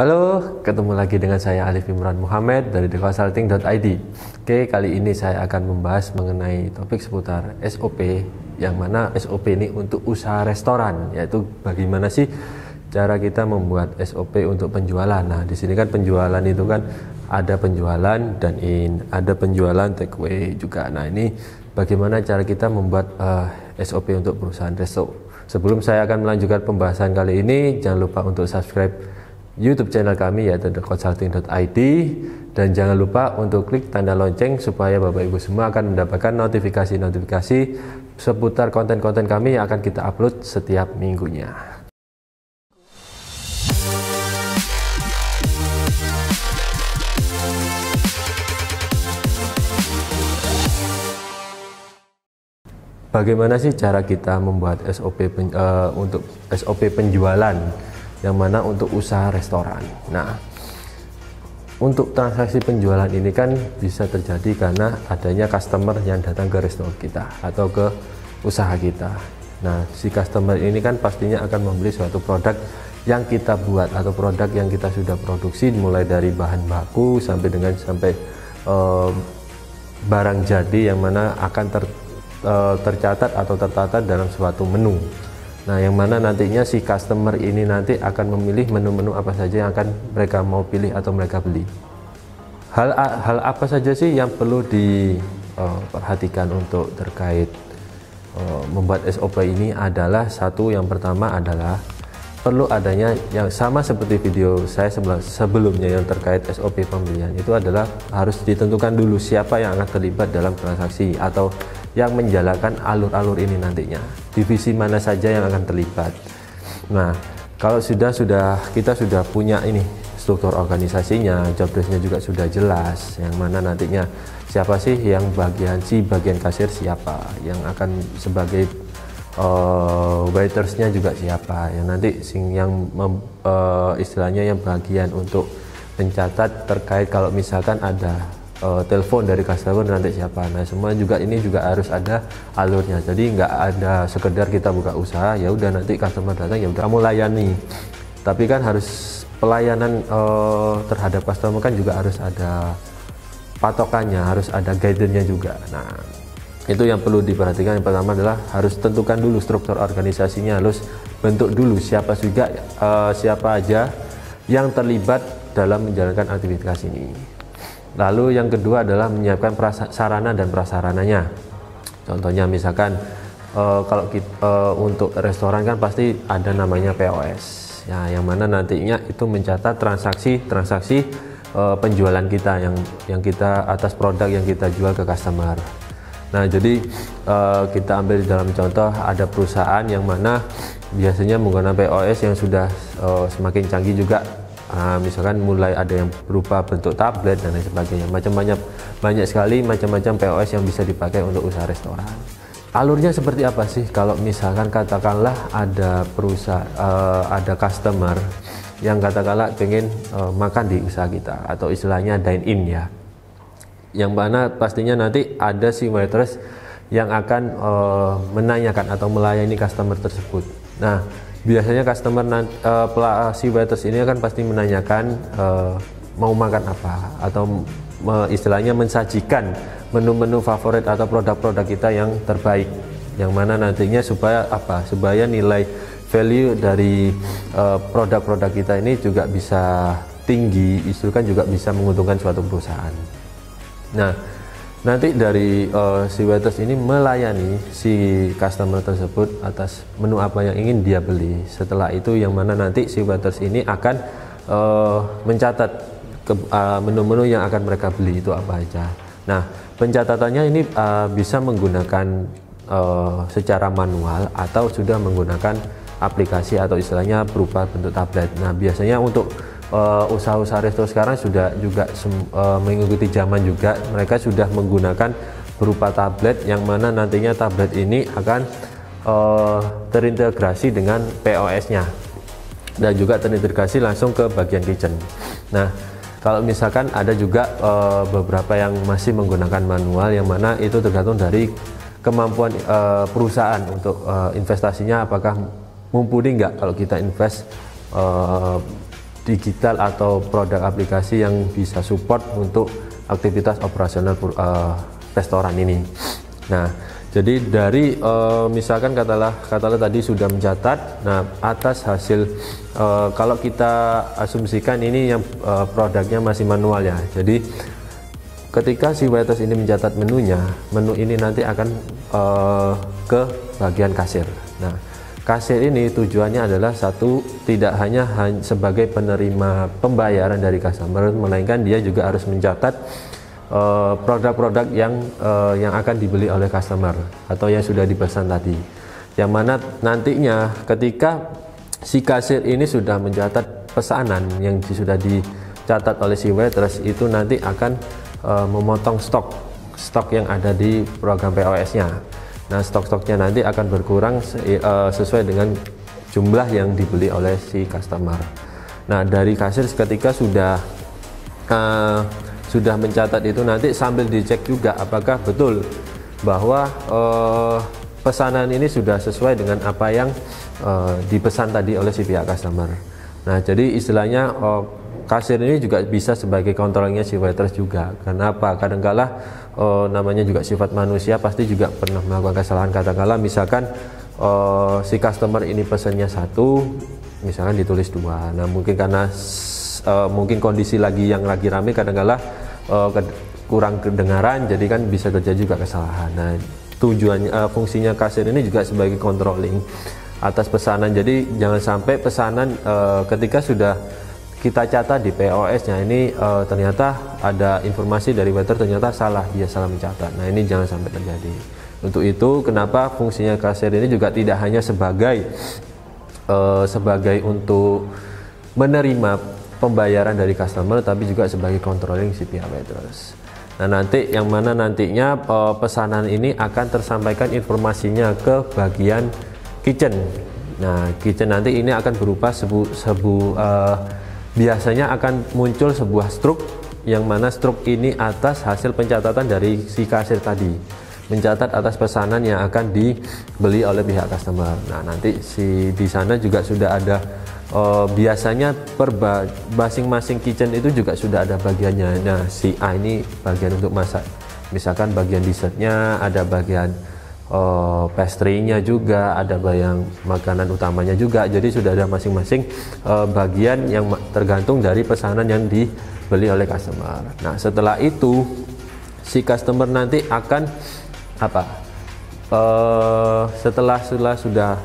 Halo, ketemu lagi dengan saya Alif Imran Muhammad dari theconsulting.id. Oke, kali ini saya akan membahas mengenai topik seputar SOP, yang mana SOP ini untuk usaha restoran, yaitu bagaimana sih cara kita membuat SOP untuk penjualan. Nah, di sini kan penjualan itu kan ada penjualan dine-in, ada penjualan take away juga. Nah, ini bagaimana cara kita membuat SOP untuk perusahaan resto. Sebelum saya akan melanjutkan pembahasan kali ini, jangan lupa untuk subscribe YouTube channel kami yaitu theconsulting.id, dan jangan lupa untuk klik tanda lonceng supaya Bapak Ibu semua akan mendapatkan notifikasi-notifikasi seputar konten-konten kami yang akan kita upload setiap minggunya. Bagaimana sih cara kita membuat SOP untuk SOP penjualan yang mana untuk usaha restoran? Nah, untuk transaksi penjualan ini kan bisa terjadi karena adanya customer yang datang ke restoran kita atau ke usaha kita. Nah, si customer ini kan pastinya akan membeli suatu produk yang kita buat atau produk yang kita sudah produksi, mulai dari bahan baku sampai dengan barang jadi yang mana akan tercatat atau tertata dalam suatu menu. Nah, yang mana nantinya si customer ini nanti akan memilih menu-menu apa saja yang akan mereka mau pilih atau mereka beli. Hal apa saja sih yang perlu diperhatikan untuk terkait membuat SOP ini adalah satu, yang pertama adalah perlu adanya yang sama seperti video saya sebelumnya yang terkait SOP pembelian, itu adalah harus ditentukan dulu siapa yang akan terlibat dalam transaksi atau yang menjalankan alur-alur ini nantinya, divisi mana saja yang akan terlibat. Nah, kalau kita sudah punya ini struktur organisasinya, job desk-nya juga sudah jelas, yang mana nantinya siapa sih yang bagian kasir siapa, yang akan sebagai waitersnya juga siapa, yang nanti istilahnya yang bagian untuk mencatat terkait kalau misalkan ada telepon dari customer nanti siapa. Nah, semua ini juga harus ada alurnya. Jadi nggak ada sekedar kita buka usaha ya udah nanti customer datang ya udah kamu layani. Tapi kan harus pelayanan terhadap customer kan juga harus ada patokannya, harus ada guidance-nya juga. Nah, itu yang perlu diperhatikan. Yang pertama adalah harus tentukan dulu struktur organisasinya, harus bentuk dulu siapa aja yang terlibat dalam menjalankan aktivitas ini. Lalu yang kedua adalah menyiapkan sarana dan prasarananya. Contohnya misalkan kalau untuk restoran kan pasti ada namanya POS ya, yang mana nantinya itu mencatat transaksi penjualan kita yang kita atas produk yang kita jual ke customer. Nah, jadi kita ambil dalam contoh ada perusahaan yang mana biasanya menggunakan POS yang sudah semakin canggih juga. Misalkan mulai ada yang berupa bentuk tablet dan lain sebagainya, banyak sekali macam-macam POS yang bisa dipakai untuk usaha restoran. Alurnya seperti apa sih? Kalau misalkan katakanlah ada ada customer yang katakanlah pengen makan di usaha kita atau istilahnya dine in ya, yang mana pastinya nanti ada si waitress yang akan menanyakan atau melayani customer tersebut. Nah, biasanya si waiters ini kan pasti menanyakan mau makan apa, atau istilahnya mensajikan menu-menu favorit atau produk-produk kita yang terbaik, yang mana nantinya supaya nilai value dari produk-produk kita ini juga bisa tinggi, itu kan juga bisa menguntungkan suatu perusahaan. Nah, nanti dari si waiters ini melayani si customer tersebut atas menu apa yang ingin dia beli. Setelah itu yang mana nanti si waiters ini akan mencatat menu-menu yang akan mereka beli itu apa aja. Nah, pencatatannya ini bisa menggunakan secara manual atau sudah menggunakan aplikasi atau istilahnya berupa bentuk tablet. Nah, biasanya untuk usaha-usaha resto sekarang sudah juga mengikuti zaman juga, mereka sudah menggunakan berupa tablet, yang mana nantinya tablet ini akan terintegrasi dengan POS-nya dan juga terintegrasi langsung ke bagian kitchen. Nah, kalau misalkan ada juga beberapa yang masih menggunakan manual, yang mana itu tergantung dari kemampuan perusahaan untuk investasinya, apakah mumpuni nggak kalau kita invest digital atau produk aplikasi yang bisa support untuk aktivitas operasional restoran ini. Nah, jadi dari misalkan katalah tadi sudah mencatat, nah atas hasil kalau kita asumsikan ini yang produknya masih manual ya. Jadi ketika si waiters ini mencatat menunya, menu ini nanti akan ke bagian kasir. Nah, kasir ini tujuannya adalah satu, tidak hanya sebagai penerima pembayaran dari customer, melainkan dia juga harus mencatat produk-produk yang akan dibeli oleh customer atau yang sudah dipesan tadi. Yang mana nantinya ketika si kasir ini sudah mencatat pesanan yang sudah dicatat oleh si waiters, itu nanti akan memotong stok yang ada di program POS-nya. Nah, stok-stoknya nanti akan berkurang sesuai dengan jumlah yang dibeli oleh si customer. Nah, dari kasir ketika sudah mencatat itu, nanti sambil dicek juga apakah betul bahwa pesanan ini sudah sesuai dengan apa yang dipesan tadi oleh si pihak customer. Nah, jadi istilahnya kasir ini juga bisa sebagai kontrolnya si waiters juga. Kenapa? Kadangkala namanya juga sifat manusia, pasti juga pernah melakukan kesalahan. Katakanlah misalkan si customer ini pesannya satu, misalkan ditulis dua. Nah, mungkin karena mungkin kondisi yang lagi rame, kadangkala kurang kedengaran, jadi kan bisa terjadi juga kesalahan. Nah, tujuannya fungsinya kasir ini juga sebagai controlling atas pesanan. Jadi jangan sampai pesanan ketika sudah kita catat di POS-nya ini ternyata ada informasi dari waiter, ternyata dia salah mencatat. Nah, ini jangan sampai terjadi. Untuk itu kenapa fungsinya kasir ini juga tidak hanya sebagai untuk menerima pembayaran dari customer, tapi juga sebagai controlling si pihak waiters. Nah, nanti yang mana nantinya pesanan ini akan tersampaikan informasinya ke bagian kitchen. Nah, kitchen nanti ini akan berupa biasanya akan muncul sebuah struk, yang mana struk ini atas hasil pencatatan dari si kasir tadi, mencatat atas pesanan yang akan dibeli oleh pihak customer. Nah, nanti di sana juga sudah ada biasanya masing-masing kitchen itu juga sudah ada bagiannya. Nah, si A ini bagian untuk masak, misalkan bagian dessertnya, ada bagian pastry-nya juga, ada yang makanan utamanya juga. Jadi sudah ada masing-masing bagian yang tergantung dari pesanan yang dibeli oleh customer. Nah, setelah itu si customer nanti akan setelah sudah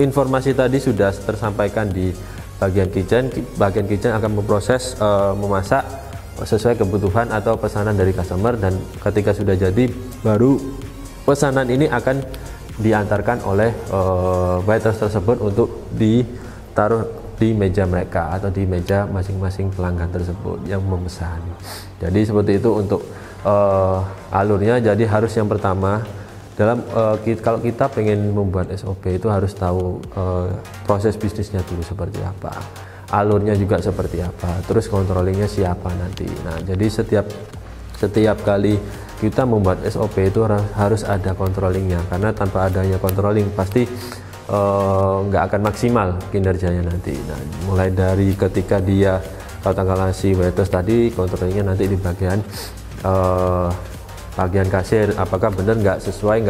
informasi tadi sudah tersampaikan di bagian kitchen akan memproses memasak sesuai kebutuhan atau pesanan dari customer, dan ketika sudah jadi baru pesanan ini akan diantarkan oleh waiters tersebut untuk ditaruh di meja mereka atau di meja masing-masing pelanggan tersebut yang memesan. Jadi seperti itu untuk alurnya. Jadi harus yang pertama kalau kita pengen membuat SOP itu harus tahu proses bisnisnya dulu seperti apa, alurnya juga seperti apa, terus controllingnya siapa nanti. Nah, jadi setiap kali kita membuat SOP itu harus ada controllingnya, karena tanpa adanya controlling pasti nggak akan maksimal kinerjanya nanti. Nah, mulai dari ketika dia katakanlah si waiters tadi, controllingnya nanti di bagian kasir, apakah benar nggak sesuai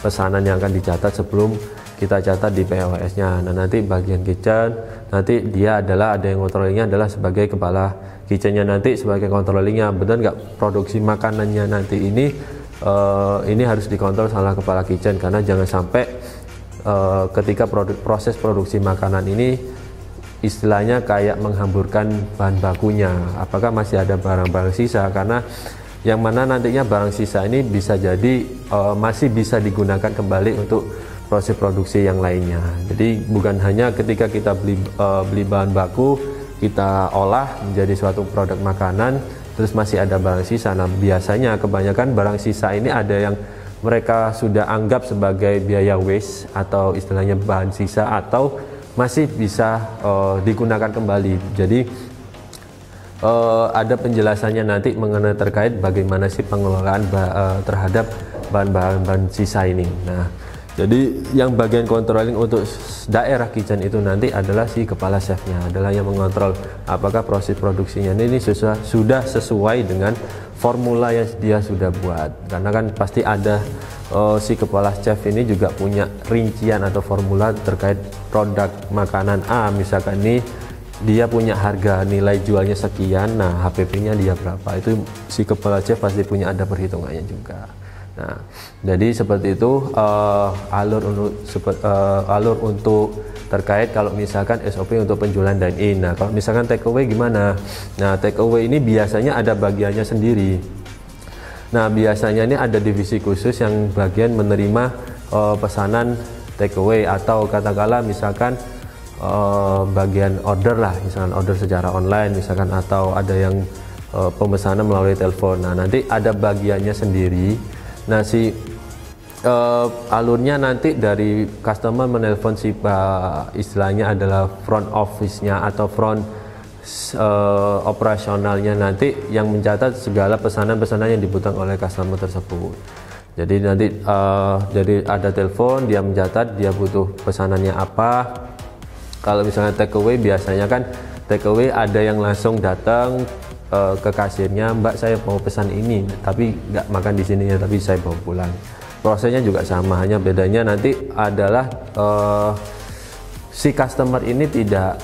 pesanan yang akan dicatat sebelum kita catat di POS-nya. Nah, nanti bagian kitchen nanti dia ada yang controllingnya adalah sebagai kepala kitchennya, nanti sebagai controllingnya benar nggak produksi makanannya nanti ini harus dikontrol sama kepala kitchen, karena jangan sampai ketika proses produksi makanan ini istilahnya kayak menghamburkan bahan bakunya, apakah masih ada barang-barang sisa, karena yang mana nantinya barang sisa ini bisa jadi masih bisa digunakan kembali untuk proses produksi yang lainnya. Jadi bukan hanya ketika kita beli bahan baku kita olah menjadi suatu produk makanan terus masih ada barang sisa. Nah, biasanya kebanyakan barang sisa ini ada yang mereka sudah anggap sebagai biaya waste atau istilahnya bahan sisa, atau masih bisa digunakan kembali. Jadi ada penjelasannya nanti mengenai terkait bagaimana sih pengelolaan terhadap bahan-bahan sisa ini. Nah, Jadi yang bagian controlling untuk daerah kitchen itu nanti adalah si kepala chefnya, adalah yang mengontrol apakah proses produksinya ini sudah sesuai dengan formula yang dia sudah buat. Karena kan pasti ada si kepala chef ini juga punya rincian atau formula terkait produk makanan A, misalkan ini dia punya harga nilai jualnya sekian, nah HPP-nya dia berapa, itu si kepala chef pasti punya ada perhitungannya juga. Nah, jadi seperti itu alur untuk terkait kalau misalkan SOP untuk penjualan dine-in. Nah, kalau misalkan take away gimana? Nah, take away ini biasanya ada bagiannya sendiri. Nah, biasanya ini ada divisi khusus yang bagian menerima pesanan take away, atau katakanlah misalkan bagian order lah, misalkan order secara online misalkan, atau ada yang pemesanan melalui telepon. Nah, nanti ada bagiannya sendiri. Nah, si alurnya nanti dari customer menelpon si istilahnya adalah front office-nya atau front operasionalnya, nanti yang mencatat segala pesanan-pesanan yang dibutuhkan oleh customer tersebut. Jadi nanti jadi ada telepon, dia mencatat dia butuh pesanannya apa. Kalau misalnya take away, biasanya kan take away ada yang langsung datang ke kasirnya, Mbak saya mau pesan ini tapi nggak makan di sini ya, tapi saya bawa pulang. Prosesnya juga sama, hanya bedanya nanti adalah si customer ini tidak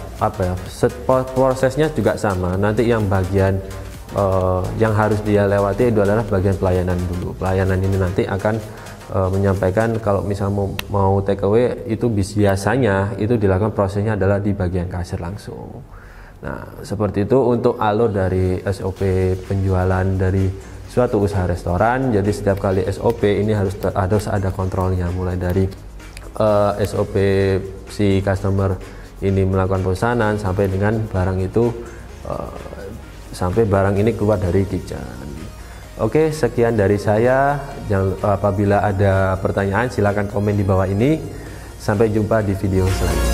prosesnya juga sama. Nanti yang bagian yang harus dia lewati itu adalah bagian pelayanan dulu. Pelayanan ini nanti akan menyampaikan kalau misalnya mau take away itu biasanya itu dilakukan prosesnya adalah di bagian kasir langsung. Nah, seperti itu untuk alur dari SOP penjualan dari suatu usaha restoran. Jadi setiap kali SOP ini harus ada kontrolnya, mulai dari SOP si customer ini melakukan pesanan sampai dengan barang itu sampai barang ini keluar dari kitchen. Oke, sekian dari saya. Apabila ada pertanyaan silakan komen di bawah ini. Sampai jumpa di video selanjutnya.